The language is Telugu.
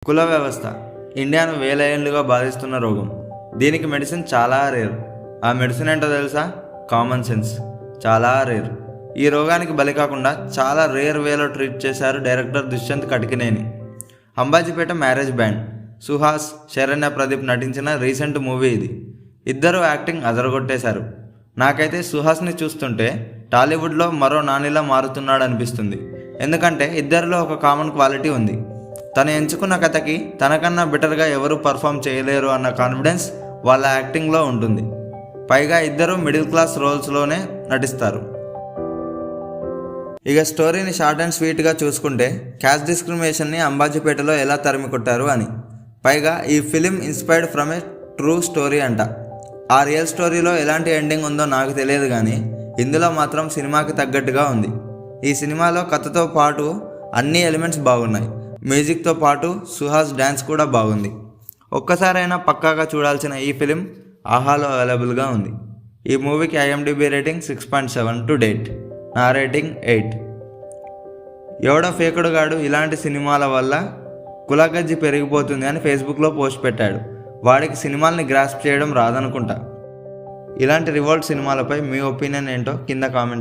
కుల వ్యవస్థ ఇండియాను వేల ఏళ్ళుగా బాధిస్తున్న రోగం. దీనికి మెడిసిన్ చాలా రేర్. ఆ మెడిసిన్ ఏంటో తెలుసా? Common sense. చాలా రేర్. ఈ రోగానికి బలి కాకుండా చాలా రేర్ వేలో ట్రీట్ చేశారు director Dushyanth Katikineni. Ambajipeta marriage band. Suhas, Sharanya Pradeep నటించిన రీసెంట్ మూవీ ఇది. ఇద్దరు యాక్టింగ్ అదరగొట్టేశారు. నాకైతే సుహాస్ని చూస్తుంటే టాలీవుడ్లో మరో నానిలా మారుతున్నాడు అనిపిస్తుంది. ఎందుకంటే ఇద్దరిలో ఒక కామన్ క్వాలిటీ ఉంది. తను ఎంచుకున్న కథకి తనకన్నా బెటర్గా ఎవరు పర్ఫామ్ చేయలేరు అన్న కాన్ఫిడెన్స్ వాళ్ళ యాక్టింగ్లో ఉంటుంది. పైగా ఇద్దరు మిడిల్ క్లాస్ రోల్స్లోనే నటిస్తారు. ఇక స్టోరీని షార్ట్ అండ్ స్వీట్గా చూసుకుంటే క్యాస్ట్ డిస్క్రిమినేషన్ని అంబాజీపేటలో ఎలా తరిమి కొట్టారు అని. పైగా ఈ film inspired from A true story అంట. ఆ రియల్ స్టోరీలో ఎలాంటి ఎండింగ్ ఉందో నాకు తెలియదు, కానీ ఇందులో మాత్రం సినిమాకి తగ్గట్టుగా ఉంది. ఈ సినిమాలో కథతో పాటు అన్ని ఎలిమెంట్స్ బాగున్నాయి. మ్యూజిక్తో పాటు సుహాస్ డ్యాన్స్ కూడా బాగుంది. ఒక్కసారైనా పక్కాగా చూడాల్సిన ఈ ఫిలిం ఆహాలో అవైలబుల్గా ఉంది. ఈ మూవీకి IMDb రేటింగ్ 6.7 టు డేట్. నా రేటింగ్ 8. ఎవడో ఫేకుడుగాడు ఇలాంటి సినిమాల వల్ల కులగజ్జి పెరిగిపోతుంది అని ఫేస్బుక్లో పోస్ట్ పెట్టాడు. వాడికి సినిమాల్ని గ్రాస్ప్ చేయడం రాదనుకుంటా. ఇలాంటి రివోల్ట్ సినిమాలపై మీ ఒపీనియన్ ఏంటో కింద కామెంట్ చేయండి.